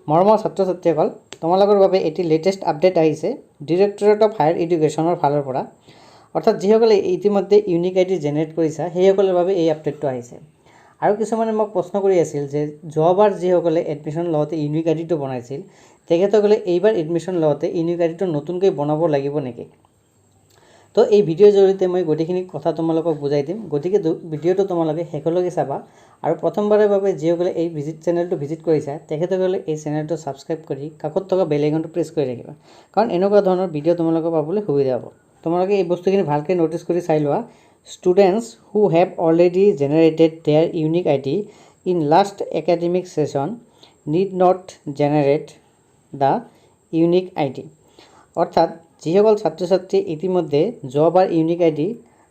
মৰমৰ ছাত্ৰ ছাত্ৰীসকল, তোমালোকৰ বাবে এটি লেটেষ্ট আপডেট আহিছে ডিৰেক্টৰেট অফ হায়াৰ এডুকেশ্যনৰ ফালৰ পৰা। অৰ্থাৎ যিসকলে ইতিমধ্যে ইউনিক আইডি জেনেৰেট কৰিছা সেইসকলৰ বাবে এই আপডেটটো আহিছে। আৰু কিছুমানে মোক প্ৰশ্ন কৰি আছিল যে যোৱাবাৰ যিসকলে এডমিশ্যন লওঁতে ইউনিক আইডিটো বনাইছিল তেখেতসকলে এইবাৰ এডমিশ্যন লওঁতে ইউনিক আইডিটো নতুনকৈ বনাব লাগিব নেকি? তো এই ভিডিঅ'ৰ জৰিয়তে মই গোটেইখিনি কথা তোমালোকক বুজাই দিম। গতিকে ভিডিঅ'টো তোমালোকে শেষলৈকে চাবা। আৰু প্ৰথমবাৰৰ বাবে যিসকলে এই চেনেলটো ভিজিট কৰিছা তেখেতসকলে এই চেনেলটো ছাবস্ক্ৰাইব কৰি কাষত থকা বেল আইকনটো প্ৰেছ কৰি ৰাখিবা, কাৰণ এনেকুৱা ধৰণৰ ভিডিঅ' তোমালোকে পাবলৈ সুবিধা হ'ব। তোমালোকে এই বস্তুখিনি ভালকৈ ন'টিছ কৰি চাই লোৱা। Students who have already generated their unique ID in last academic session need not generate the unique ID. অৰ্থাৎ যিসকল ছাত্ৰ ছাত্ৰী ইতিমধ্যে যোৱাবাৰ ইউনিক আইডি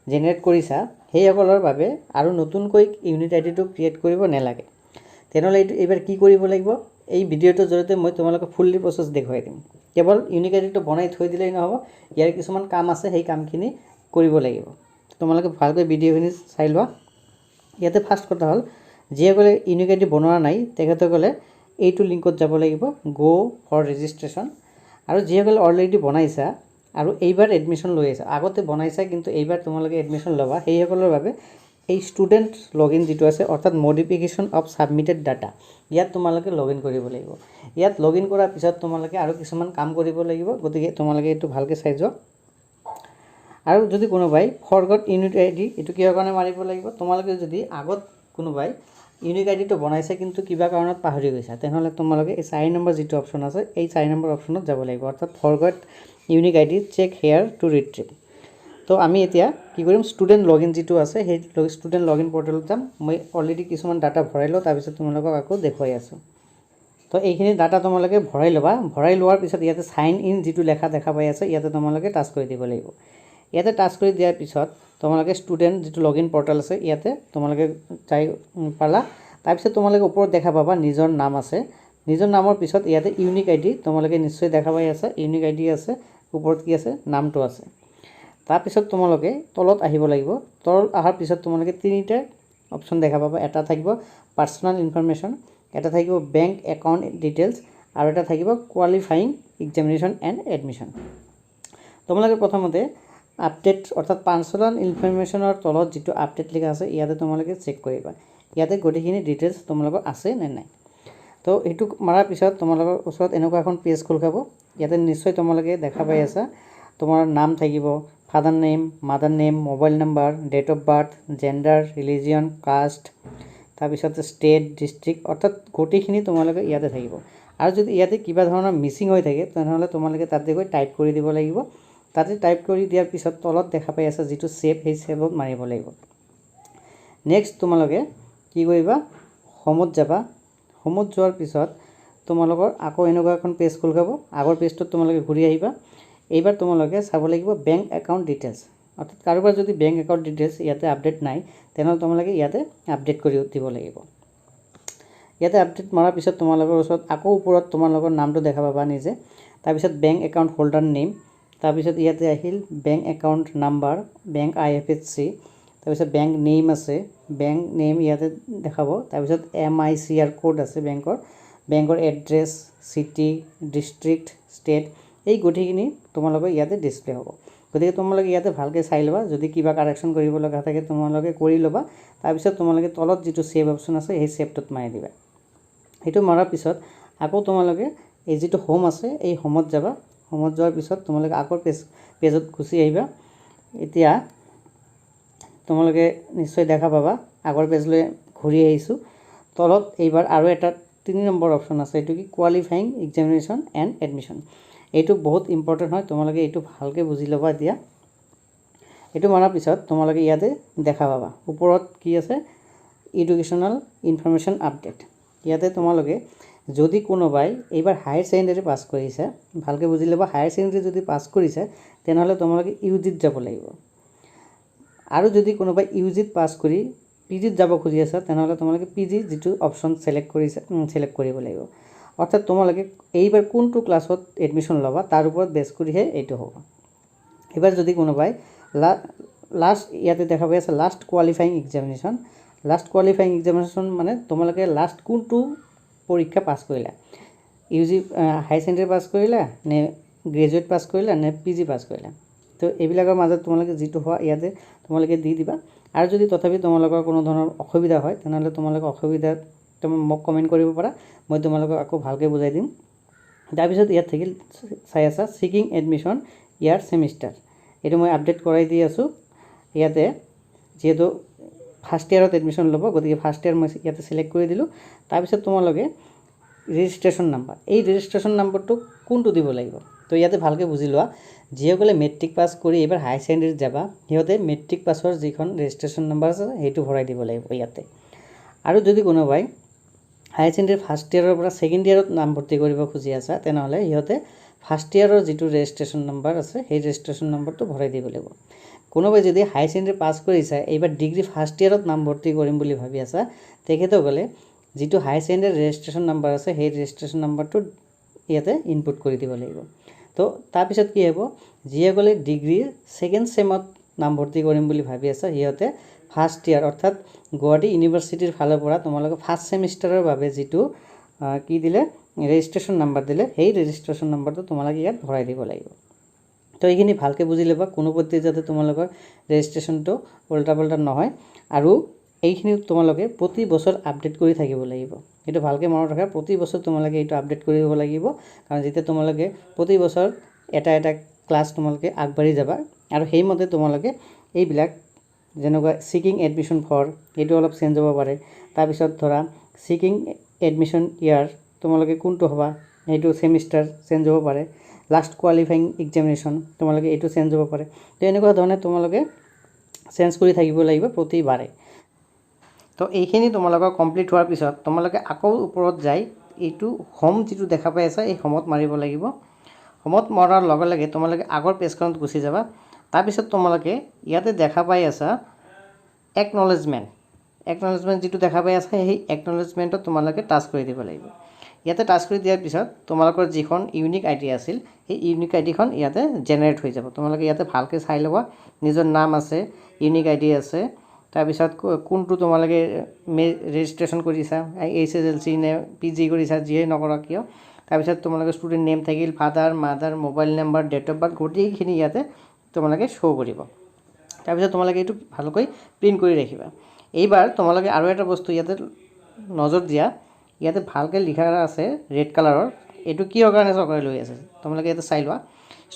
জেনেৰেট কৰিছা সেইসকলৰ বাবে আৰু নতুনকৈ ইউনিক আইডিটো ক্ৰিয়েট কৰিব নালাগে। তেনেহ'লে এইবাৰ কি কৰিব লাগিব? এই ভিডিঅ'টোৰ জৰিয়তে মই তোমালোকক ফুল্লি প্ৰচেছ দেখুৱাই দিম। কেৱল ইউনিক আইডিটো বনাই থৈ দিলেই নহ'ব, ইয়াৰ কিছুমান কাম আছে, সেই কামখিনি কৰিব লাগিব। তোমালোকে ভালকৈ ভিডিঅ'খিনি চাই লোৱা। ইয়াতে ফাৰ্ষ্ট কথা হ'ল, যিসকলে ইউনিক আইডি বনোৱা নাই তেখেতসকলে এইটো লিংকত যাব লাগিব, গ' ফৰ ৰেজিষ্ট্ৰেশ্যন। আৰু যিসকলে অলৰেডি বনাইছা আৰু এইবাৰ এডমিশ্যন লৈ আছা, আগতে বনাইছা কিন্তু এইবাৰ তোমালোকে এডমিশ্যন ল'বা, সেইসকলৰ বাবে এই ষ্টুডেণ্ট লগইন যিটো আছে অৰ্থাৎ মডিফিকেশ্যন অফ ছাবমিটেড ডাটা, ইয়াত তোমালোকে লগইন কৰিব লাগিব। ইয়াত লগইন কৰাৰ পিছত তোমালোকে আৰু কিছুমান কাম কৰিব লাগিব। গতিকে তোমালোকে এইটো ভালকৈ চাই যোৱা। আৰু যদি কোনোবাই ফৰগট ইউনিক আইডি, এইটো কিহৰ কাৰণে মাৰিব লাগিব? তোমালোকে যদি আগত কোনোবাই ইউনিক আইডিটো বনাইছে কিন্তু কিবা কাৰণত পাহৰি গৈছা, তেনেহ'লে তোমালোকে এই 4 নম্বৰ যিটো অপশ্যন আছে এই 4 নম্বৰ অপশ্যনত যাব লাগিব, অৰ্থাৎ forgot unique ID check here to retrieve. তো আমি এতিয়া কি কৰিম, ষ্টুডেণ্ট লগইন যিটো আছে সেই ষ্টুডেণ্ট লগইন পৰ্টেলত যাম। মই অলৰেডি কিছুমান ডাটা ভৰাই লওঁ, তাৰপিছত তোমালোকক আকৌ দেখুৱাই আছোঁ। তো এইখিনি ডাটা তোমালোকে ভৰাই ল'বা। ভৰাই লোৱাৰ পিছত ইয়াতে চাইন ইন যিটো লেখা দেখা পাই আছে ইয়াতে তোমালোকে টাচ কৰি দিব লাগিব। ইয়াতে টাচ কৰি দিয়াৰ পিছত তোমালোকে ষ্টুডেণ্ট যিটো লগইন পৰ্টেল আছে ইয়াতে তোমালোকে যাই পালা। তাৰপিছত তোমালোকে ওপৰত দেখা পাবা নিজৰ নাম আছে। নিজৰ নামৰ পিছত ইয়াতে ইউনিক আইডি তোমালোকে নিশ্চয় দেখা পাই আছে, ইউনিক আইডি আছে, ওপৰত কি আছে, নামটো আছে। তাৰপিছত তোমালোকে তলত আহিব লাগিব। তলত অহাৰ পিছত তোমালোকে তিনিটা অপশ্যন দেখা পাবা। এটা থাকিব পাৰ্চনেল ইনফৰমেশ্যন, এটা থাকিব বেংক একাউণ্ট ডিটেইলছ, আৰু এটা থাকিব কোৱালিফাইং এক্সামিনেশ্যন এণ্ড এডমিশ্যন। তোমালোকে প্ৰথমতে আপডেট অৰ্থাৎ পাৰ্চনেল ইনফৰমেশ্যনৰ তলত যিটো আপডেট লিখা আছে ইয়াতে তোমালোকে চেক কৰিবা, ইয়াতে গোটেইখিনি ডিটেইলছ তোমালোকৰ আছে নে নাই। তো এইটো মাৰাৰ পিছত তোমালোকৰ ওচৰত এনেকুৱা এখন পেজ খোল খাব। ইয়াতে নিশ্চয় তোমালোকে দেখা পাই আছা, তোমাৰ নাম থাকিব, father name, mother name, mobile number, date of birth, gender, religion, caste, তাৰপিছত ষ্টেট, ডিষ্ট্ৰিক্ট, অৰ্থাৎ গোটেইখিনি তোমালোকে ইয়াতে থাকিব। আৰু যদি ইয়াতে কিবা ধৰণৰ মিচিং হৈ থাকে তেনেহ'লে তোমালোকে তাতে গৈ টাইপ কৰি দিব লাগিব। তাতে টাইপ কৰি দিয়াৰ পিছত তলত দেখা পাই আছে যিটো ছেভ, সেই ছেভত মাৰিব লাগিব। নেক্সট তোমালোকে কি কৰিবা, হোমত যাবা। হোমত যোৱাৰ পিছত তোমালোকৰ আকৌ এনেকুৱা এখন পেজ খোল খাব। আগৰ পেজটোত তোমালোকে ঘূৰি আহিবা। এইবাৰ তোমালোকে চাব লাগিব বেংক একাউণ্ট ডিটেইলছ, অৰ্থাৎ কাৰোবাৰ যদি বেংক একাউণ্ট ডিটেইলছ ইয়াতে আপডেট নাই তেনেহ'লে তোমালোকে ইয়াতে আপডেট কৰি দিব লাগিব। ইয়াতে আপডেট মৰাৰ পিছত তোমালোকৰ ওচৰত আকৌ ওপৰত তোমালোকৰ নামটো দেখা পাবা নিজে। তাৰপিছত বেংক একাউণ্ট হোল্ডাৰ নেম, তাৰপিছত ইয়াতে আহিল bank account number, bank IFSC, তাৰপিছত বেংক নেম আছে, বেংক নেম ইয়াতে দেখাব। তাৰপিছত MICR কোড আছে বেংকৰ এড্ৰেছ, চিটি, ডিষ্ট্ৰিক্ট, ষ্টেট, এই গোটেইখিনি তোমালোকৰ ইয়াতে ডিছপ্লে হ'ব। গতিকে তোমালোকে ইয়াতে ভালকৈ চাই ল'বা। যদি কিবা কাৰেকশ্যন কৰিব লগা থাকে তোমালোকে কৰি ল'বা। তাৰপিছত তোমালোকে তলত যিটো ছেভ অপশ্যন আছে সেই ছেভটোত মাৰি দিবা। সেইটো মৰাৰ পিছত আকৌ তোমালোকে এই যিটো হোম আছে এই হোমত যাবা। হোমত যোৱাৰ পিছত তোমালোকে আকৌ পেজত গুচি আহিবা। এতিয়া তোমালোকে নিশ্চয় দেখা পাবা আগৰ পেজলৈ ঘূৰি আহিছোঁ। তলত এইবাৰ আৰু এটা 3 নম্বৰ অপশ্যন আছে, এইটো কি কোৱালিফাইং এক্সামিনেশ্যন এণ্ড এডমিশ্যন। এইটো বহুত ইম্পৰ্টেণ্ট হয়, তোমালোকে এইটো ভালকৈ বুজি ল'বা। এতিয়া এইটো মৰাৰ পিছত তোমালোকে ইয়াতে দেখা পাবা ওপৰত কি আছে, এডুকেশ্যনেল ইনফৰমেশ্যন আপডেট। ইয়াতে তোমালোকে যদি কোনোবাই এইবাৰ হায়াৰ ছেকেণ্ডেৰী পাছ কৰিছে, ভালকৈ বুজি ল'বা, হায়াৰ ছেকেণ্ডেৰী যদি পাছ কৰিছে তেনেহ'লে তোমালোকে UGত যাব লাগিব। আৰু যদি কোনোবাই UGত পাছ কৰি PGত যাব খুজি আছে তেনেহ'লে তোমালোকে PG যিটো অপশ্যন ছেলেক্ট কৰিব লাগিব। অৰ্থাৎ তোমালোকে এইবাৰ কোনটো ক্লাছত এডমিশ্যন ল'বা তাৰ ওপৰত বেছ কৰিহে এইটো হ'ব। এইবাৰ যদি কোনোবাই লাষ্ট ইয়াতে দেখা পাই আছে last qualifying examination. Last qualifying examination মানে তোমালোকে লাষ্ট কোনটো পৰীক্ষা পাছ কৰিলা। ইউজি হাই ছেকেণ্ডেৰী পাছ কৰিলা নে গ্ৰেজুৱেট পাছ কৰিলা নে PG পাছ কৰিলা। তো এইবিলাকৰ মাজত তোমালোকে যিটো হোৱা ইয়াতে তোমালোকে দি দিবা। আৰু যদি তথাপি তোমালোকৰ কোনো ধৰণৰ অসুবিধা হয় তেনেহ'লে তোমালোকে অসুবিধা তুমি মোক কমেণ্ট কৰিব পাৰা, মই তোমালোকক আকৌ ভালকৈ বুজাই দিম। তাৰপিছত ইয়াত থাকিল চাই আছা ছিকিং এডমিশ্যন ইয়াৰ ছেমিষ্টাৰ, এইটো মই আপডেট কৰাই দি আছোঁ। ইয়াতে যিহেতু ফাৰ্ষ্ট ইয়াৰত এডমিশ্যন ল'ব, গতিকে ফাৰ্ষ্ট ইয়াৰ মই ইয়াতে ছিলেক্ট কৰি দিলোঁ। তাৰপিছত তোমালোকে ৰেজিষ্ট্ৰেশ্যন নাম্বাৰ, এই ৰেজিষ্ট্ৰেশ্যন নাম্বাৰটো কোনটো দিব লাগিব। তো ইয়াতে ভালকৈ বুজি লোৱা, যিসকলে মেট্ৰিক পাছ কৰি এইবাৰ হাই ছেকেণ্ডেৰীত যাবা সিহঁতে মেট্ৰিক পাছৰ যিখন ৰেজিষ্ট্ৰেশ্যন নাম্বাৰ আছে সেইটো ভৰাই দিব লাগিব ইয়াতে। আৰু যদি কোনোবাই হাই ছেকেণ্ডেৰী ফাৰ্ষ্ট ইয়াৰৰ পৰা ছেকেণ্ড ইয়াৰত নামভৰ্তি কৰিব খুজি আছা তেনেহ'লে সিহঁতে ফাৰ্ষ্ট ইয়াৰৰ যিটো ৰেজিষ্ট্ৰেশ্যন নাম্বাৰ আছে সেই ৰেজিষ্ট্ৰেশ্যন নাম্বাৰটো ভৰাই দিব লাগিব। কোনোবাই যদি হাই ছেকেণ্ডেৰী পাছ কৰিছা এইবাৰ ডিগ্ৰী ফাৰ্ষ্ট ইয়াৰত নামভৰ্তি কৰিম বুলি ভাবি আছা তেখেতসকলে যিটো হাই ছেকেণ্ডেৰী ৰেজিষ্ট্ৰেশ্যন নাম্বাৰ আছে সেই ৰেজিষ্ট্ৰেশ্যন নাম্বাৰটো ইয়াতে ইনপুট কৰি দিব লাগিব। তো তাৰপিছত কি হ'ব, যিসকলে ডিগ্ৰীৰ ছেকেণ্ড ছেমত নামভৰ্তি কৰিম বুলি ভাবি আছা সিহঁতে ফাৰ্ষ্ট ইয়াৰ অৰ্থাৎ গুৱাহাটী ইউনিভাৰ্চিটিৰ ফালৰ পৰা তোমালোকে ফাৰ্ষ্ট ছেমিষ্টাৰৰ বাবে যিটো কি দিলে ৰেজিষ্ট্ৰেশ্যন নাম্বাৰ দিলে সেই ৰেজিষ্ট্ৰেশ্যন নাম্বাৰটো তোমালোকে ইয়াত ভৰাই দিব লাগিব। তো এইখিনি ভালকৈ বুজি ল'বা, কোনো পধ্যে যাতে তোমালোকৰ ৰেজিষ্ট্ৰেশ্যনটো উল্টা পাল্টা নহয়। আৰু এইখিনি তোমালোকে প্ৰতি বছৰ আপডেট কৰি থাকিব লাগিব, এইটো ভালকৈ মনত ৰাখা। প্ৰতি বছৰ তোমালোকে এইটো আপডেট কৰিব লাগিব, কাৰণ যেতিয়া তোমালোকে প্ৰতি বছৰ এটা এটা ক্লাছ তোমালোকে আগবাঢ়ি যাবা আৰু সেইমতে তোমালোকে এইবিলাক যেনেকুৱা ছিকিং এডমিশ্যন ফৰ এইটো অলপ চেঞ্জ হ'ব পাৰে। তাৰপিছত ধৰা ছিকিং এডমিশ্যন ইয়াৰ তোমালোকে কোনটো হ'বা সেইটো ছেমিষ্টাৰ চেঞ্জ হ'ব পাৰে। লাষ্ট কোৱালিফাইং এক্সামিনেশ্যন তোমালোকে এইটো চেঞ্জ হ'ব পাৰে। তো এনেকুৱা ধৰণে তোমালোকে চেঞ্জ কৰি থাকিব লাগিব প্ৰতিবাৰে। তো এইখিনি তোমালোকৰ কমপ্লিট হোৱাৰ পিছত তোমালোকে আকৌ ওপৰত যাই এইটো হোম যিটো দেখা পাই আছা এই হোমত মাৰিব লাগিব। হোমত মৰাৰ লগে লগে তোমালোকে আগৰ পেজখনত গুচি যাবা। তাৰপিছত তোমালোকে ইয়াতে দেখা পাই আছা একনলেজমেণ্ট যিটো দেখা পাই আছা সেই একনলেজমেণ্টত তোমালোকে টাচ কৰি দিব লাগিব। ইয়াতে টাচ কৰি দিয়াৰ পিছত তোমালোকৰ যিখন ইউনিক আই ডি আছিল সেই ইউনিক আই ডিখন ইয়াতে জেনেৰেট হৈ যাব। তোমালোকে ইয়াতে ভালকৈ চাই ল'বা, নিজৰ নাম আছে, ইউনিক আই ডি আছে, তাৰপিছত কোনটো তোমালোকে ৰেজিষ্ট্ৰেশ্যন কৰিছা, HSLC নে PG কৰিছা, যিয়ে নকৰা কিয়। তাৰপিছত তোমালোকে ষ্টুডেণ্ট নেম থাকিল, father mother mobile number date of birth গোটেইখিনি ইয়াতে তোমালোকে শ্ব' কৰিব। তাৰপিছত তোমালোকে এইটো ভালকৈ প্ৰিণ্ট কৰি ৰাখিবা। এইবাৰ তোমালোকে আৰু এটা বস্তু ইয়াতে নজৰ দিয়া, ইয়াতে ভালকৈ লিখা আছে ৰেড কালাৰৰ, এইটো কিহৰ কাৰণে চৰকাৰে লৈ আছে তোমালোকে ইয়াতে চাই লোৱা।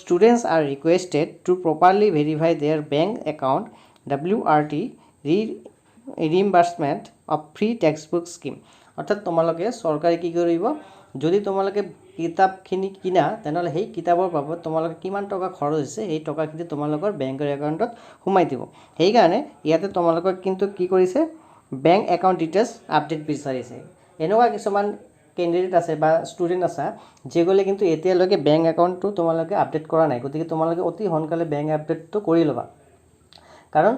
Students are requested to properly verify their bank account WRT reimbursement of free textbook scheme. অৰ্থাৎ তোমালোকে চৰকাৰে কি কৰিব, যদি তোমালোকে কিতাপখিনি কিনা তেনেহ'লে সেই কিতাপৰ বাবদ তোমালোকে কিমান টকা খৰচ হৈছে সেই টকাখিনি তোমালোকৰ বেংকৰ একাউণ্টত সোমাই দিব। সেইকাৰণে ইয়াতে তোমালোকক কিন্তু কি কৰিছে, বেংক একাউণ্ট ডিটেইলছ আপডেট বিচাৰিছে। এনেকুৱা কিছুমান কেণ্ডিডেট আছে বা ষ্টুডেণ্ট আছে যিসকলে কিন্তু এতিয়ালৈকে বেংক একাউণ্টটো তোমালোকে আপডেট কৰা নাই। গতিকে তোমালোকে অতি সোনকালে বেংক আপডেটটো কৰি ল'বা, কাৰণ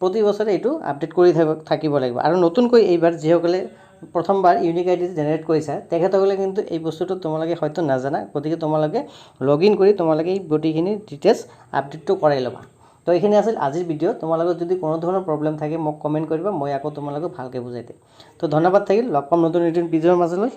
প্ৰতি বছৰে এইটো আপডেট কৰি থাকিব লাগিব। আৰু নতুনকৈ এইবাৰ যিসকলে প্ৰথমবাৰ ইউনিক আই ডি জেনেৰেট কৰিছা তেখেতসকলে কিন্তু এই বস্তুটো তোমালোকে হয়তো নাজানা, গতিকে তোমালোকে লগ ইন কৰি তোমালোকে এই গোটেইখিনি ডিটেইলছ আপডেটটো কৰাই ল'বা। তো এইখিনি আছিল আজিৰ ভিডিঅ'। তোমালোকৰ যদি কোনো ধৰণৰ প্ৰব্লেম থাকে মোক কমেণ্ট কৰিবা, মই আকৌ তোমালোকক ভালকৈ বুজাই দিম। তো ধন্যবাদ থাকিল, লগ পাম নতুন ভিডিঅ'ৰ মাজলৈ।